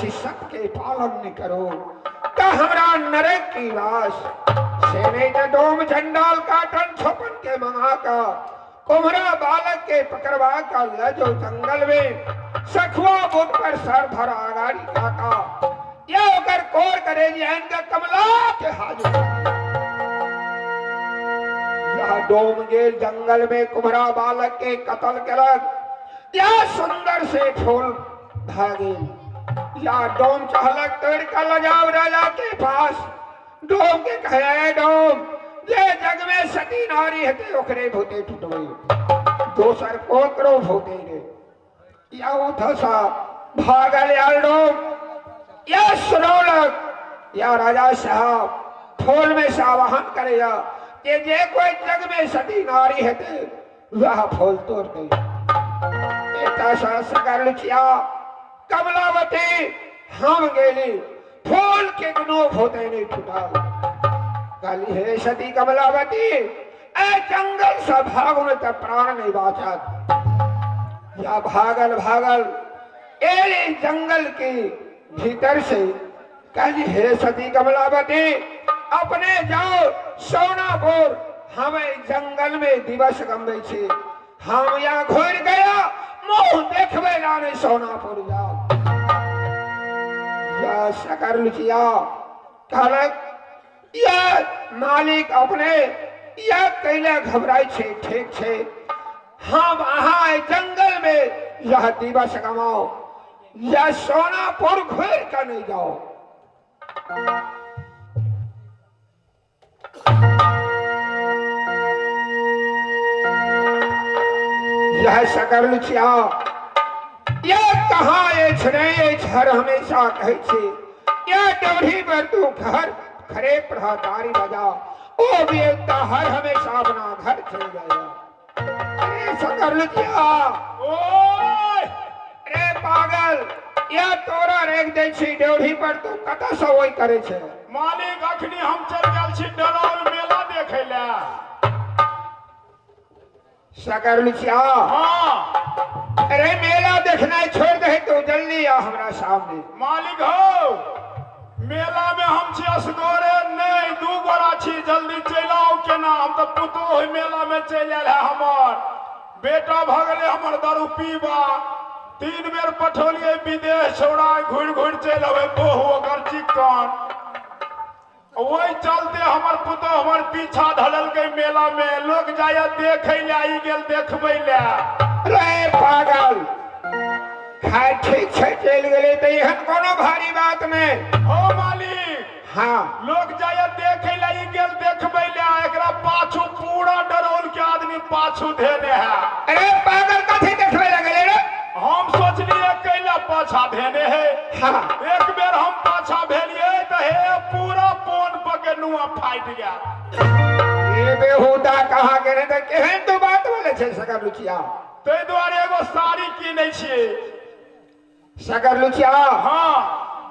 आदेश सबके पालन न करो तो हमरा नरक की वास से नहीं तो डोम चंडाल काटन छपन के मंगा का कुम्हरा बालक के पकड़वा का लजो जंगल में सखुआ बुध पर सर धर आगाड़ी काका या अगर कोर करे इनका कमला के हाजिर या डोम गेल जंगल में कुम्हरा बालक के कत्ल करक या सुंदर से फूल भागे या डोम चाहलक तोड़ का लजाव राजा के पास डोम के कहे डोम ये जग में सती नारी है ओकरे भूते टूटवे दोसर कोकरो भूते रे या उधसा भागल यार डोम या सुनौलक या राजा साहब फूल में सावहन करेगा ये जे कोई जग में सती नारी है वह फूल तोड़ गई बेटा सा सगर लुचिया कमलावती हम गेली फूल के गुनो भूते नहीं टूटा काली हे सती कमलावती ए जंगल से भागो न तो प्राण नहीं बाचत या भागल भागल एले जंगल के भीतर से काली हे सती कमलावती अपने जाओ सोनापुर हमें जंगल में दिवस गंबे छे हम यहाँ घुर गया मुंह देखबे लाने सोनापुर जाओ या सकर लुचिया कहलक या मालिक अपने या कैला घबराई छे ठीक छे हम आहा जंगल में यह दिवस गमाओ या सोनापुर घुर कर नहीं जाओ यह सकर लुचिया यह कहाँ ये छर हमेशा कहे छे यह डोरी पर तू घर खरे प्रहादारी बजा ओ भी हर हमेशा अपना घर चल जाएगा अरे सकर लुचिया ओए अरे पागल या तोरा रेख दे छी डोरी पर तू कत से ओई करे छे मालिक अखनी हम चल गेल छी डरौल मेला देखे ला सकर लुचिया हां अरे मेला देखना छोड़ दे तू जल्दी आ हमरा सामने मालिक हो मेला में हम छी असगोरे नहीं दू गोरा छी जल्दी चल आओ केना हम तो पुतो मेला में चल आयल है हमर बेटा भगले हमर दारू पीबा 3 बेर पठौलिए विदेश छोड़ा घुर घुर चल आवे बहु ओकर चिकन वही चलते हमर पुतो हमर पीछा धलल के मेला में लोग जाय देखे ले आई गेल देखबै ले रे पागल हाय ठीक छे चल गेले त एहन कोनो भारी बात नहीं हो मालिक हां लोग जाय देखे ले आई गेल देखबै ले एकरा पाछू पूरा डरौल के आदमी पाछू धेने है अरे पागल कथि देखबै लगले रे हम सोचलिए कैला पाछा धेने है हां एक बेर हम पाछा भेलिए त हे पूरा पोन पके नुआ फाट गया ये बेहुदा कहा करे त केहन तो बात बोले छे सकर लुचिया तै द्वारे एगो साड़ी कीनै छी सकर लुचिया हां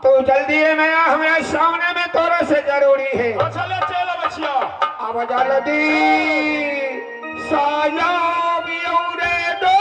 तू जल्दी में आ हमरा सामने में तोरा से जरूरी है अच्छा ले चल अब छिया अब जल्दी साया बियौरे दो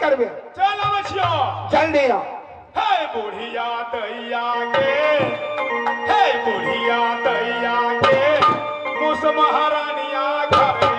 करबे चल आबै छियो जल्दी आ हे बुढ़िया दैया गे हे बुढ़िया दैया गे मुस महारानिया घर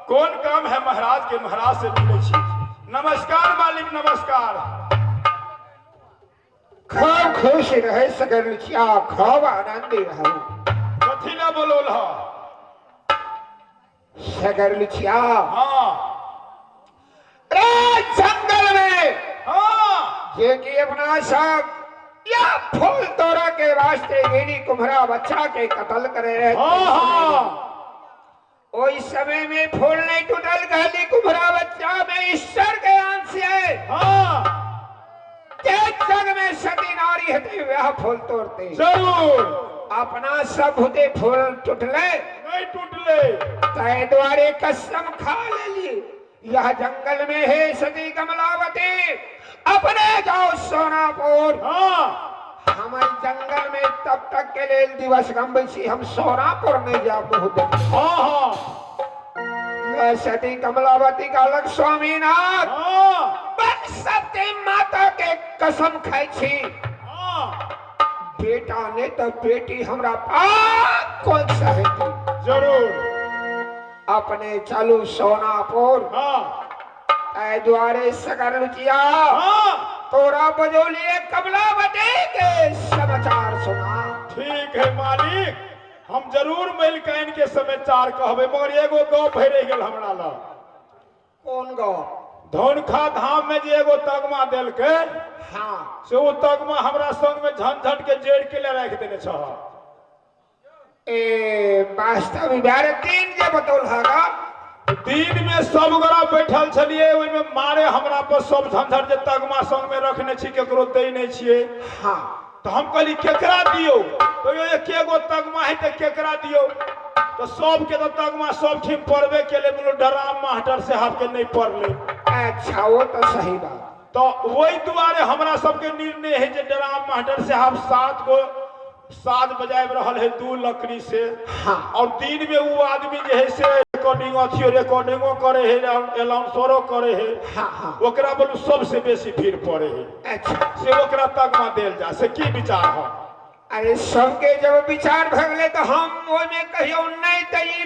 कौन काम है महाराज के महाराज से मिले छी नमस्कार मालिक नमस्कार खूब खुश रहे सगर छिया खूब आनंदी रहो कथी ना बोलोल हा सगर छिया हाँ रे जंगल में हाँ जे कि अपना सब या फूल तोड़ा के वास्ते मेरी कुम्हरा बच्चा के कत्ल करे रहे हाँ हाँ उस समय में फूल नहीं टूटल कहली कुम्हरा बच्चा में ईश्वर के अंश है हाँ जग में सती नारी हते वह फूल तोड़ते जरूर अपना सब होते फूल टूटले नहीं टूटले तय द्वारे कसम खा लेली यह जंगल में है सती कमलावती अपने जाओ सोनापुर हाँ हमारे जंगल में तब तक के लिए दिवस गंबैसी हम सोनापुर नहीं जा बहुत हाँ हाँ यह सती कमलावती का अलग स्वामीनाथ हाँ बस सती माता के कसम खाई छी हाँ बेटा ने तो बेटी हमरा पास कौन सा है जरूर अपने चालू सोनापुर हाँ ऐ द्वारे सगर रुचिया हाँ तोरा बजोलिए कमलावती के समाचार सुना ठीक है मालिक हम जरूर मिल के इनके समाचार कहबे मगर एगो गौ भरे गेल हमरा ला कौन गो धौनखा धाम में जे एगो तगमा देल के हाँ से वो तगमा हमरा संग में झंझट के जेड़ के ले रख देने छ ए वास्तव में तीन जे बतौल हागा दिन में सब गोरा बैठल छलिए ओइ में मारे हमरा पर सब झंझट जे तगमा संग में रखने छी केकरो दे नहीं छिए हाँ तो हम कहली केकरा दियो तो ये एकेगो तगमा है तो केकरा दियो तो सब के तो तगमा सब ठिम पढ़बे के लिए बोलो डराम मास्टर साहब के नहीं पढ़ले अच्छा वो तो सही बात तो वही दुआरे हमरा सबके निर्णय है जे डराम मास्टर साहब 7 गो साज बजाए रहल है 2 लकड़ी से हाँ और दिन में वो आदमी जे है से रिकॉर्डिंगो करे है अनाउंसरो करे है हाँ हाँ ओकरा बोलू सबसे बेसी भीड़ पड़े है अच्छा से ओकरा तगमा देल जा से की विचार है अरे सबके जब विचार भगले तो हम ओइ में कहियो नहीं तो ये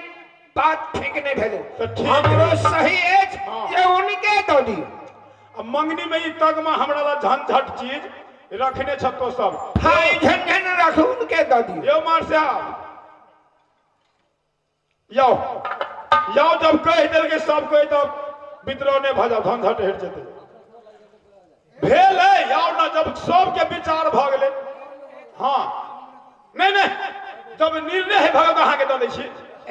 बात ठीक नहीं भेले तो ठीक हमरो है। सही है हाँ। जे उनके दो दी अब मंगनी में ये तगमा हमरा ला झंझट चीज रखने छतो सब हाँ झंझन रख उनके दो दी यो मार साहब यो यो जब कह दिल के सब कह तो विद्रोह ने भजा झंझट हट जते भेल है यो ना जब सब के विचार भ गेले हाँ नहीं नहीं जब निर्णय है भगत अहाँ के दे दै छी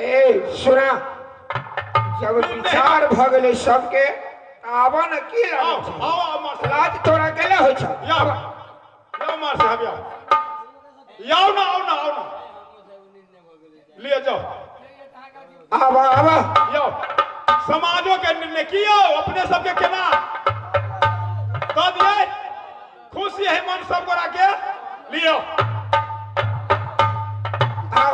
ए सुना जब विचार भगले सबके आवा न की आओ लाज आओ आओ मार साहब लाज तोरा केले होय छ यो यो मार साहब यो यो ना आओ ना लिए जाओ आवा आवा यो समाजों के निर्णय कियो अपने सबके केना कह दिए खुशी है मन सब गोरा के लियो आओ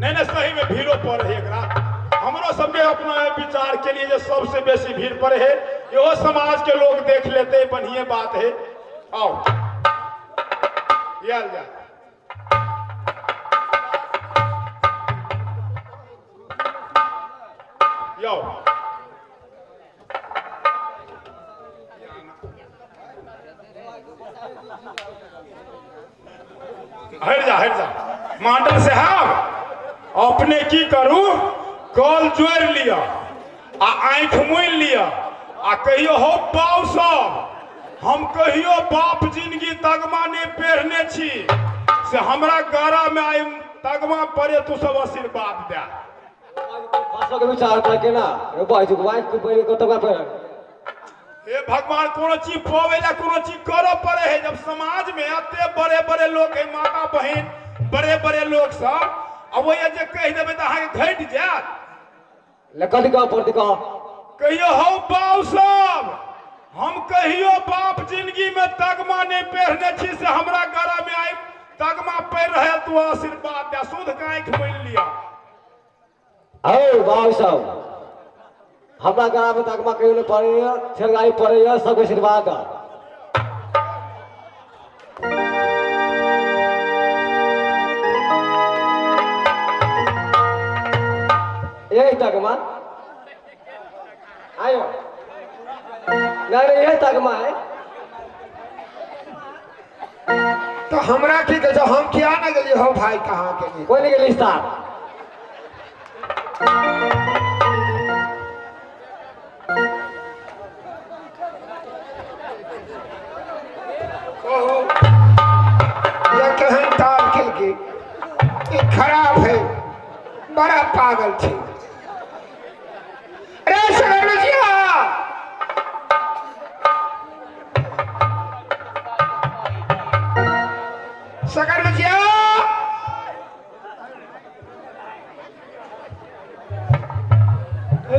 नहीं सही में भीड़ो पड़े है एकरा हमरो सबके अपना विचार के लिए जो सबसे बेसी भीड़ पड़े है यो समाज के लोग देख लेते बढ़िया बात है आओ याल जा यो हट जा मास्टर साहब अपने की करू कल जोड़ लिया आ आँख मूल लिया आ कहियो हो पाउ सब हम कहियो बाप जिंदगी तगमा ने पहने छी से हमरा गारा में आई तगमा पड़े तू सब आशीर्वाद दे भाषा के विचार करके ना रे भाई जो वाइफ के पहले को तगमा पे हे भगवान कोनो चीज पावे ला कोनो चीज करो पड़े है जब समाज में अते बड़े बड़े लोग है माता बहन बड़े बड़े लोग सब अब वो ये जे कह देबे त अहाँ के घट जात लकड़ी का पड़ती का कहियो हो बाऊ सब हम कहियो बाप जिंदगी में तगमा नहीं पहने छी से हमरा गरा में आई तगमा पहन रहे तू आशीर्वाद दे शुद्ध कांख मिल लिया ओ भाई साहब हमरा गरा में तगमा कहियो ने पड़े छरगाई पड़े सब आशीर्वाद दा यही तगमा आयो नहीं ये तगमा है तो हमरा की कहे हम क्या ना गेलिए हो भाई कहाँ के लिए कोई नहीं के लिस्ता ओहो ये कहन ताल खेल के ये खराब है बड़ा पागल थी अरे सरलजिया सकरलजिया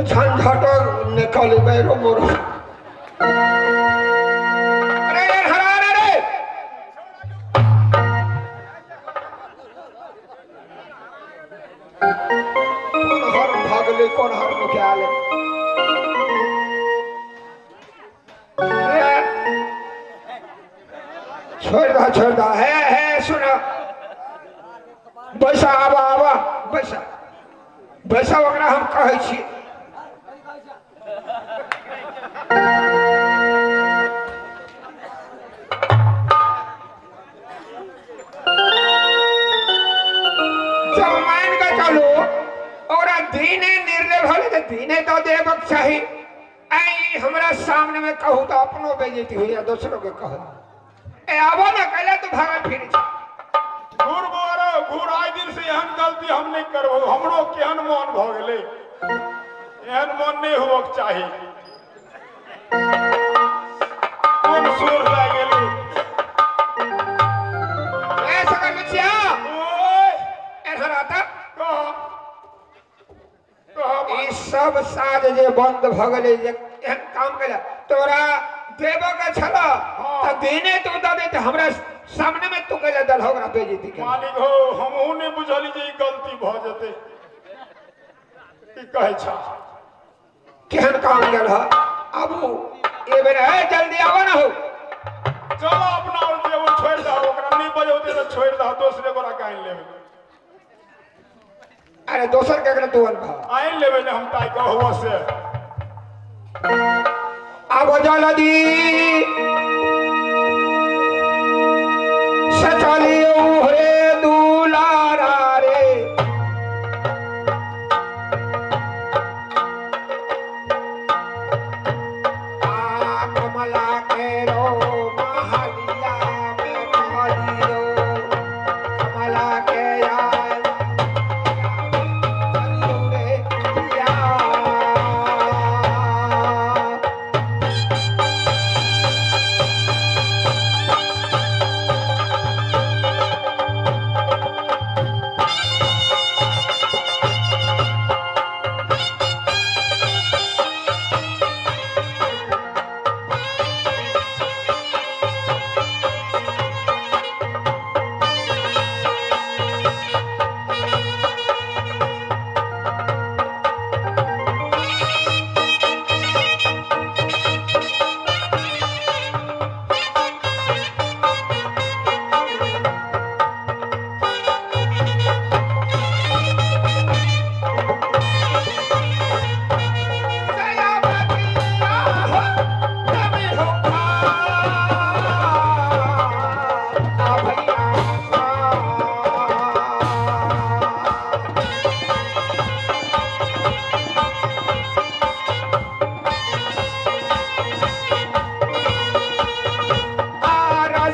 झंझट निकल बैरो मोरो अरे हरान रे कौन हर भागले कौन हर मुख्यालय छोड़ दा है सुना बैसा आवा बैसा ओकरा हम कहै छी जब मान के चलो ओकरा दीने निर्णय भले तो दीने तो देबक चाही आई हमरा सामने में कहू तो अपनो बेइज्जती हुई या दूसरों के कहू ए आबो ना कहले तो भागल फिर घूर मारो घूर आइ दिन से एहन गलती हम नहीं करबो हमरो केहन मन भ गेले एहन मन नहीं होवक चाही कौन सुर लाग गेली ए सकल बच्चा ओए ऐसा रहता कह ई सब साज जे बंद भ गेले जे एहन काम केला तोरा देबो के छला त देने तो दबे त हमरा सामने में तू कहले दल होगरा बेइज्जती के मालिक हो हमहू नहीं बुझली जे ई गलती भ जते की कहै छ केहन काम गेल ह आबू ए बेर है जल्दी आवा ना हो चलो अपना और जे वो छोड़ दो ओकरा नहीं बजौते तो छोड़ दो दूसरे गोरा काइन लेबे अरे दोसर के अगर तू अनभा आइन लेबे ने हम ताई कहवा से आबो जल्दी सचलियो रे दुलारा रे आ कमला के रो महलिया में कहलियो कमला के यार चलियो रे यार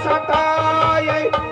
सताए